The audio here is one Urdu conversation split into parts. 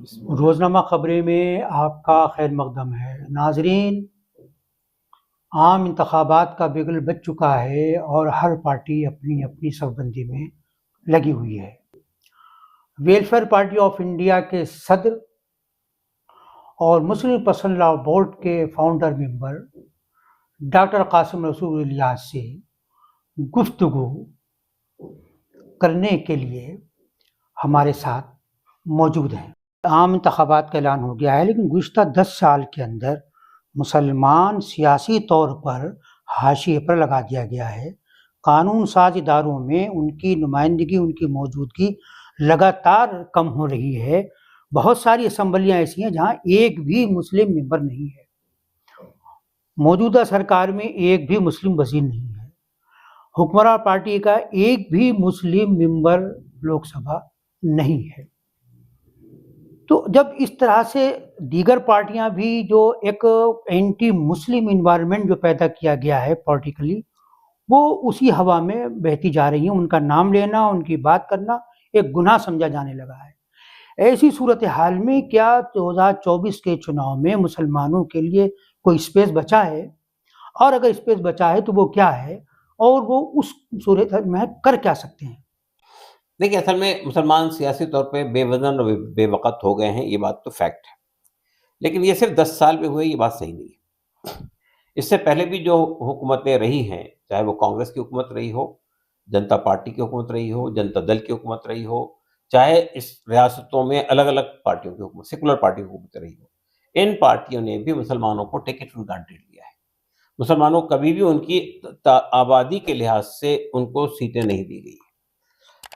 بسم اللہ۔ روزنامہ خبریں میں آپ کا خیر مقدم ہے۔ ناظرین، عام انتخابات کا بگل بج چکا ہے اور ہر پارٹی اپنی اپنی صف بندی میں لگی ہوئی ہے۔ ویلفیئر پارٹی آف انڈیا کے صدر اور مسلم پرسنل لاء بورڈ کے فاؤنڈر ممبر ڈاکٹر قاسم رسول الیاس سے گفتگو کرنے کے لیے ہمارے ساتھ موجود ہیں۔ عام انتخابات کا اعلان ہو گیا ہے، لیکن گزشتہ 10 سال کے اندر مسلمان سیاسی طور پر حاشیے پر لگا دیا گیا ہے۔ قانون ساز اداروں میں ان کی نمائندگی، ان کی موجودگی لگاتار کم ہو رہی ہے۔ بہت ساری اسمبلیاں ایسی ہیں جہاں ایک بھی مسلم ممبر نہیں ہے۔ موجودہ سرکار میں ایک بھی مسلم وزیر نہیں ہے۔ حکمراں پارٹی کا ایک بھی مسلم ممبر لوک سبھا نہیں ہے۔ تو جب اس طرح سے دیگر پارٹیاں بھی جو ایک اینٹی مسلم انوائرمنٹ جو پیدا کیا گیا ہے پولیٹیکلی، وہ اسی ہوا میں بہتی جا رہی ہیں۔ ان کا نام لینا، ان کی بات کرنا ایک گناہ سمجھا جانے لگا ہے۔ ایسی صورتحال میں کیا 2024 کے چناؤ میں مسلمانوں کے لیے کوئی اسپیس بچا ہے؟ اور اگر اسپیس بچا ہے تو وہ کیا ہے، اور وہ اس صورت میں کر کیا سکتے ہیں؟ دیکھیں، اصل میں مسلمان سیاسی طور پہ بے وزن اور بے وقت ہو گئے ہیں، یہ بات تو فیکٹ ہے، لیکن یہ صرف 10 سال میں ہوئے، یہ بات صحیح نہیں ہے۔ اس سے پہلے بھی جو حکومتیں رہی ہیں، چاہے وہ کانگریس کی حکومت رہی ہو، جنتا پارٹی کی حکومت رہی ہو، جنتا دل کی حکومت رہی ہو، چاہے اس ریاستوں میں الگ الگ پارٹیوں کی حکومت، سیکولر پارٹی کی حکومت رہی ہو، ان پارٹیوں نے بھی مسلمانوں کو ٹیک اٹ فار گرانٹیڈ لیا ہے۔ مسلمانوں کو کبھی بھی ان کی آبادی کے لحاظ سے ان کو سیٹیں نہیں دی گئی۔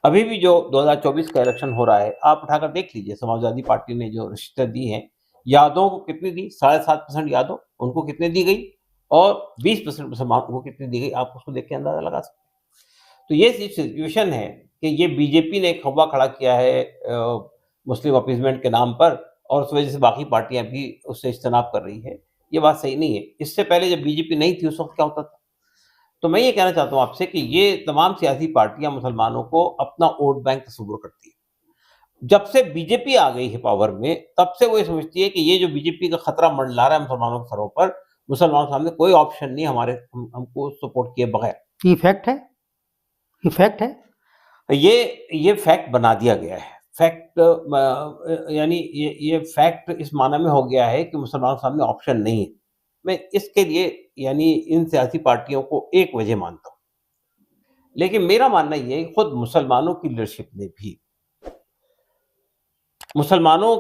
ابھی بھی جو 2024 کا الیکشن ہو رہا ہے، آپ اٹھا کر دیکھ لیجئے، سماجوادی پارٹی نے جو رشتہ دی ہیں، یادوں کو کتنی دی؟ 7.5% یادوں ان کو کتنے دی گئی، اور 20% مسلمان کو کتنی دی گئی؟ آپ اس کو دیکھ کے اندازہ لگا سکتے ہیں۔ تو یہ سچویشن ہے کہ یہ بی جے پی نے ایک خوا کھڑا کیا ہے مسلم اپیزمنٹ کے نام پر، اور اس وجہ سے باقی پارٹیاں بھی اس سے اجتناب کر رہی ہے۔ یہ بات صحیح نہیں ہے۔ اس سے پہلے جب بی جے پی نہیں تھی، اس وقت کیا ہوتا تھا؟ تو میں یہ کہنا چاہتا ہوں آپ سے کہ یہ تمام سیاسی پارٹیاں مسلمانوں کو اپنا ووٹ بینک تصور کرتی ہیں۔ جب سے بی جے پی آ گئی ہے پاور میں، تب سے وہ یہ سمجھتی ہے کہ یہ جو بی جے پی کا خطرہ منڈلا رہا ہے مسلمانوں کے سروں پر، مسلمانوں کے سامنے کوئی آپشن نہیں ہم کو سپورٹ کیے بغیر۔ یہ فیکٹ ہے، یہ فیکٹ ہے۔ یہ فیکٹ بنا دیا گیا ہے۔ فیکٹ یعنی یہ فیکٹ اس معنی میں ہو گیا ہے کہ مسلمانوں کے سامنے آپشن نہیں ہے۔ میں اس کے لیے یعنی ان سیاسی پارٹیوں کو ایک وجہ مانتا ہوں، لیکن میرا ماننا یہ ہے کہ خود مسلمانوں کی لیڈرشپ نے بھی مسلمانوں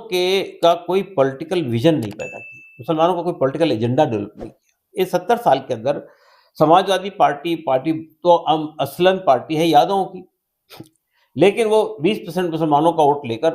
کا کوئی پولیٹیکل ویژن نہیں پیدا کیا، مسلمانوں کا کوئی پولیٹیکل ایجنڈا ڈیولپ نہیں کیا۔ اس 70 سال کے اندر سماجوادی پارٹی تو اصلاً پارٹی ہے یادوں کی، لیکن وہ 20% مسلمانوں کا ووٹ لے کر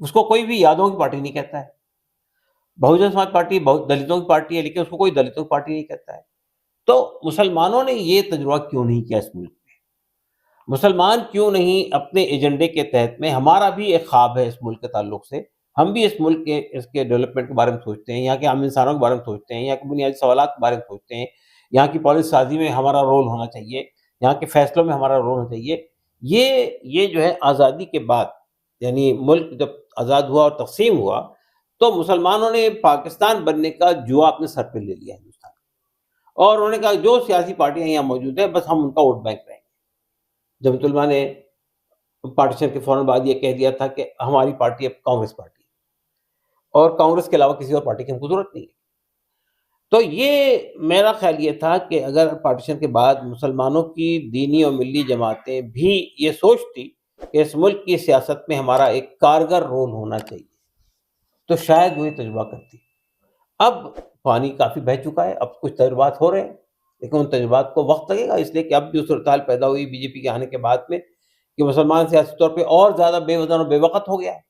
اس کو کوئی بھی یادوں کی پارٹی نہیں کہتا ہے۔ بہوجن سماج پارٹی دلتوں کی پارٹی ہے، لیکن اس کو کوئی دلتوں کی پارٹی نہیں کہتا ہے۔ تو مسلمانوں نے یہ تجربہ کیوں نہیں کیا اس ملک میں؟ مسلمان کیوں نہیں اپنے ایجنڈے کے تحت میں، ہمارا بھی ایک خواب ہے اس ملک کے تعلق سے، ہم بھی اس ملک کے اس کے ڈیولپمنٹ کے بارے میں سوچتے ہیں، یہاں کے عام انسانوں کے بارے میں سوچتے ہیں، یہاں کے بنیادی سوالات کے بارے میں سوچتے ہیں، یہاں کی پالیسی سازی میں ہمارا رول ہونا چاہیے، یہاں کے فیصلوں میں ہمارا رول ہونا چاہیے۔ یہ جو ہے آزادی کے بعد، یعنی ملک جب آزاد ہوا اور تقسیم ہوا، تو مسلمانوں نے پاکستان بننے کا جوا اپنے سر پہ لے لیا ہندوستان، اور انہوں نے کہا جو سیاسی پارٹیاں یہاں موجود ہیں بس ہم ان کا ووٹ بینک رہیں گے۔ جمعیت علماء نے پارٹیشن کے فوراً بعد یہ کہہ دیا تھا کہ ہماری پارٹی اب کانگریس پارٹی ہے، اور کانگریس کے علاوہ کسی اور پارٹی کی ہم کو ضرورت نہیں ہے۔ تو یہ میرا خیال یہ تھا کہ اگر پارٹیشن کے بعد مسلمانوں کی دینی اور ملی جماعتیں بھی یہ سوچتی کہ اس ملک کی سیاست میں ہمارا ایک کارگر رول ہونا چاہیے، تو شاید وہ یہ تجربہ کرتی۔ اب پانی کافی بہہ چکا ہے، اب کچھ تجربات ہو رہے ہیں، لیکن ان تجربات کو وقت لگے گا، اس لیے کہ اب جو صورتحال پیدا ہوئی بی جے پی کے آنے کے بعد میں کہ مسلمان سیاسی طور پہ اور زیادہ بے وزن اور بے وقت ہو گیا ہے،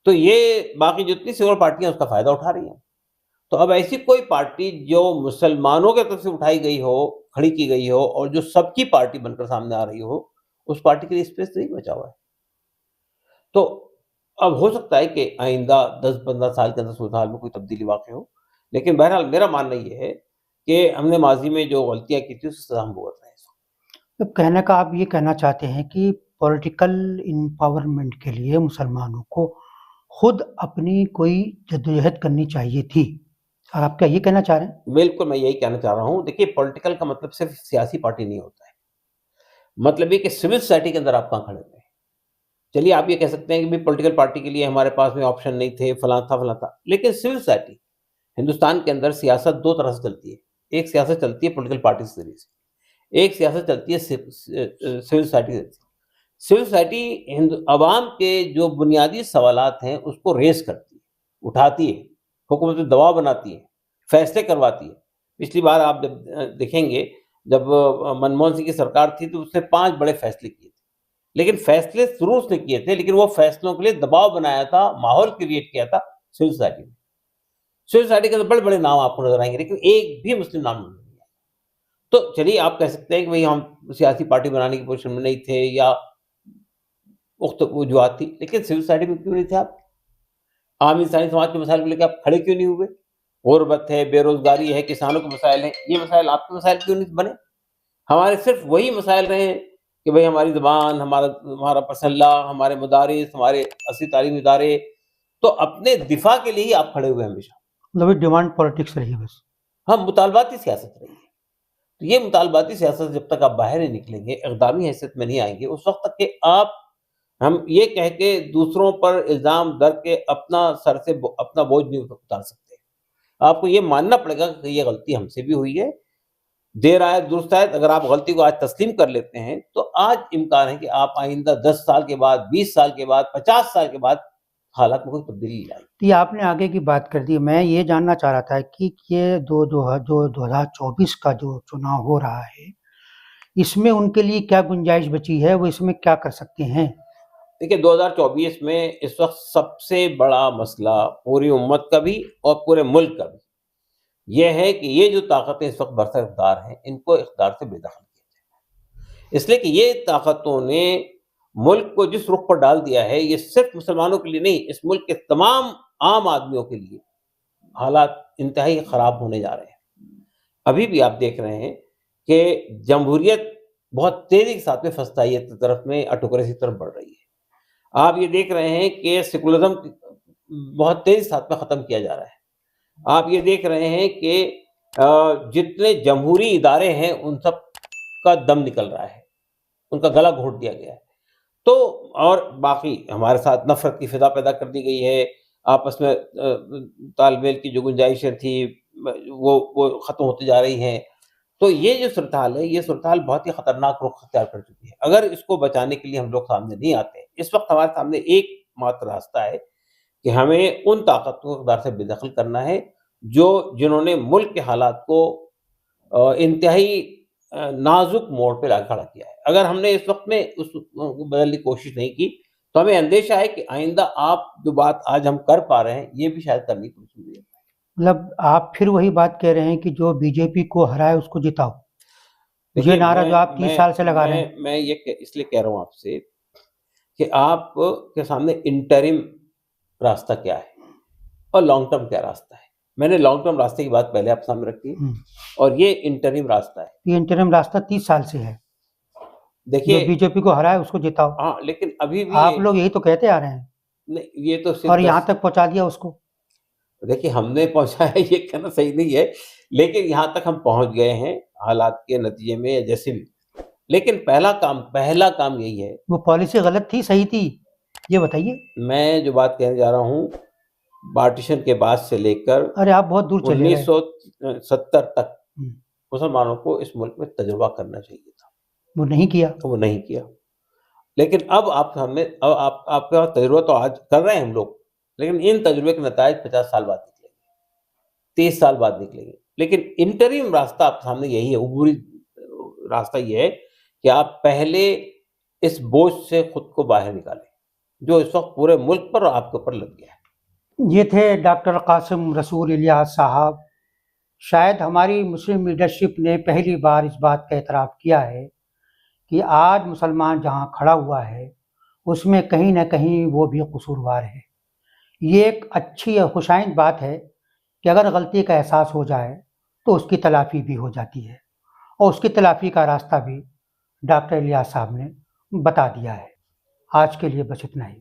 تو یہ باقی جتنی سیکولر پارٹیاں اس کا فائدہ اٹھا رہی ہیں۔ تو اب ایسی کوئی پارٹی جو مسلمانوں کے طرف سے اٹھائی گئی ہو، کھڑی کی گئی ہو، اور جو سب کی پارٹی بن کر سامنے آ رہی ہو، اس پارٹی کے لیے اسپیس نہیں بچا ہوا ہے۔ تو اب ہو سکتا ہے کہ آئندہ 10-15 سال کے اندر صورتحال میں کوئی تبدیلی واقع ہو، لیکن بہرحال میرا ماننا یہ ہے کہ ہم نے ماضی میں جو غلطیاں کی تھی اس سے ہم بھگت رہے ہیں۔ اب کہنے کا آپ یہ کہنا چاہتے ہیں کہ پولیٹیکل امپاورمنٹ کے لیے مسلمانوں کو خود اپنی کوئی جدوجہد کرنی چاہیے تھی. آپ کیا یہ کہنا چاہ رہے ہیں؟ بالکل میں یہی کہنا چاہ رہا ہوں. دیکھیے پولیٹیکل کا مطلب صرف سیاسی پارٹی نہیں ہوتا ہے. مطلب یہ کہ سول سوسائٹی کے اندر آپ کہاں کھڑے ہوئے ہیں. چلیے آپ یہ کہہ سکتے ہیں کہ پولیٹیکل پارٹی کے لیے ہمارے پاس میں آپشن نہیں تھے، فلاں تھا، لیکن سول سوسائٹی ہندوستان کے اندر سیاست دو طرح سے چلتی ہے. ایک سیاست چلتی ہے پولیٹیکل پارٹی کے ذریعے سے، ایک سیاست چلتی ہے سول سوسائٹی سے. سول سوسائٹی عوام کے جو بنیادی سوالات ہیں اس کو ریز کرتی ہے، اٹھاتی ہے، حکومت پہ دباؤ بناتی ہے، فیصلے کرواتی ہے. پچھلی بار آپ جب دیکھیں گے جب منموہن سنگھ کی سرکار تھی تو اس نے 5 بڑے فیصلے کیے تھے، لیکن فیصلے ضرور اس نے کیے تھے، لیکن وہ فیصلوں کے لیے دباؤ بنایا تھا، ماحول کریٹ کیا تھا سول سوسائٹی میں. سول سوسائٹی کے اندر بڑے بڑے نام آپ کو نظر آئیں گے، لیکن ایک بھی مسلم نام نہیں آئے. تو چلیے آپ کہہ سکتے ہیں کہ بھئی ہم سیاسی پارٹی بنانے کی پوزیشن میں نہیں تھے یا مختلف وجوہات تھی، لیکن سول سوسائٹی میں کیوں نہیں تھے آپ؟ عام انسانی سماج کے مسائل کو لے کے آپ کھڑے کیوں نہیں ہوئے؟ غربت ہے، بے روزگاری ہے، کسانوں کے مسائل ہیں، یہ مسائل آپ کے مسائل کیوں نہیں بنے؟ ہمارے صرف وہی مسائل رہے ہیں کہ بھئی ہماری زبان، ہمارا پسند اللہ، ہمارے مدارس، ہمارے اصلی تعلیمی ادارے. تو اپنے دفاع کے لیے ہی آپ کھڑے ہوئے ہمیشہ. مطلب ڈیمانڈ پالیٹکس رہی ہے بس. ہم مطالباتی سیاست رہی ہے. تو یہ مطالباتی سیاست جب تک آپ باہر نہیں نکلیں گے، اقدامی حیثیت میں نہیں آئیں گے، اس وقت تک کہ آپ ہم یہ کہہ کے دوسروں پر الزام در کے اپنا سر سے اپنا بوجھ نہیں اتار سکتے. آپ کو یہ ماننا پڑے گا کہ یہ غلطی ہم سے بھی ہوئی ہے، دیر آئے درست آئے. اگر آپ غلطی کو آج تسلیم کر لیتے ہیں تو آج امکان ہے کہ آپ آئندہ 10 سال کے بعد، 20 سال کے بعد، 50 سال کے بعد حالات میں کوئی تبدیلی لائے. یہ آپ نے آگے کی بات کر دی. میں یہ جاننا چاہ رہا تھا کہ یہ 2024 کا جو چناؤ ہو رہا ہے اس میں ان کے لیے کیا گنجائش بچی ہے، وہ اس میں کیا کر سکتے ہیں؟ دیکھیے 2024 میں اس وقت سب سے بڑا مسئلہ پوری امت کا بھی اور پورے ملک کا بھی یہ ہے کہ یہ جو طاقتیں اس وقت برسر اقتدار ہیں ان کو اقتدار سے بے دخل کیا جائے. اس لیے کہ یہ طاقتوں نے ملک کو جس رخ پر ڈال دیا ہے، یہ صرف مسلمانوں کے لیے نہیں، اس ملک کے تمام عام آدمیوں کے لیے حالات انتہائی خراب ہونے جا رہے ہیں. ابھی بھی آپ دیکھ رہے ہیں کہ جمہوریت بہت تیزی کے ساتھ میں فسطائیت کی طرف میں، آٹوکریسی کی طرف بڑھ رہی ہے. آپ یہ دیکھ رہے ہیں کہ سیکولرزم بہت تیزی کے ساتھ میں ختم کیا جا رہا ہے. آپ یہ دیکھ رہے ہیں کہ جتنے جمہوری ادارے ہیں ان سب کا دم نکل رہا ہے، ان کا گلا گھونٹ دیا گیا ہے. تو اور باقی ہمارے ساتھ نفرت کی فضا پیدا کر دی گئی ہے. آپس میں طالب علم کی جو گنجائشیں تھی وہ ختم ہوتی جا رہی ہیں. تو یہ جو صورتحال ہے، یہ صورتحال بہت ہی خطرناک رخ اختیار کر چکی ہے. اگر اس کو بچانے کے لیے ہم لوگ سامنے نہیں آتے، اس وقت ہمارے سامنے ایک ماتر راستہ ہے کہ ہمیں ان طاقتوں کو اقتدار سے بے دخل کرنا ہے جنہوں نے ملک کے حالات کو انتہائی نازک موڑ پہ لا کھڑا کیا ہے. اگر ہم نے اس وقت میں اس کو بدلنے کی کوشش نہیں کی تو ہمیں اندیشہ ہے کہ آئندہ آپ جو بات آج ہم کر پا رہے ہیں یہ بھی شاید کرنے کی کوشش نہیں. مطلب آپ پھر وہی بات کہہ رہے ہیں کہ جو بی جے پی کو ہرائے اس کو جتاؤ، یہ نعرہ جو آپ 30 سال سے لگا رہے ہیں. میں یہ اس لیے کہہ رہا ہوں آپ سے کہ آپ کے سامنے انٹرم راستہ کیا ہے اور لانگ ٹرم کیا راستہ ہے. میں نے لانگ ٹرم راستے کی بات پہلے آپ سامنے رکھی اور یہ انٹرم راستہ ہے. یہ انٹرم راستہ 30 سال سے ہے. دیکھیے بی جے پی کو ہرائے اس کو جتاؤ. ہاں، لیکن ابھی بھی آپ لوگ یہی تو کہتے آ رہے ہیں. نہیں، یہ تو اور یہاں تک پہنچا دیا اس کو. دیکھیے ہم نے پہنچایا یہ کہنا صحیح نہیں ہے، لیکن یہاں تک ہم پہنچ گئے ہیں حالات کے نتیجے میں یا جیسے بھی. لیکن پہلا کام یہی ہے. وہ پالیسی غلط تھی صحیح تھی یہ بتائیے. میں جو بات کہنے جا رہا ہوں پارٹیشن کے بعد سے لے کر ارے آپ بہت دور چلے گئے. 1970 تک مسلمانوں کو اس ملک میں تجربہ کرنا چاہیے تھا، وہ نہیں کیا. لیکن اب آپ کا تجربہ تو آج کر رہے ہیں ہم لوگ، لیکن ان تجربے کے نتائج 50 سال بعد نکلیں گے، 30 سال بعد نکلیں گے. لیکن انٹریم راستہ آپ کے سامنے یہی ہے، عبوری راستہ یہ ہے کہ آپ پہلے اس بوجھ سے خود کو باہر نکالیں جو اس وقت پورے ملک پر اور آپ کے اوپر لگ گیا ہے. یہ تھے ڈاکٹر قاسم رسول الیاس صاحب. شاید ہماری مسلم لیڈرشپ نے پہلی بار اس بات کا اعتراف کیا ہے کہ آج مسلمان جہاں کھڑا ہوا ہے اس میں کہیں نہ کہیں وہ بھی قصوروار ہے. یہ ایک اچھی اور خوشائند بات ہے کہ اگر غلطی کا احساس ہو جائے تو اس کی تلافی بھی ہو جاتی ہے، اور اس کی تلافی کا راستہ بھی ڈاکٹر الیاس صاحب نے بتا دیا ہے. آج کے لیے بس اتنا ہی.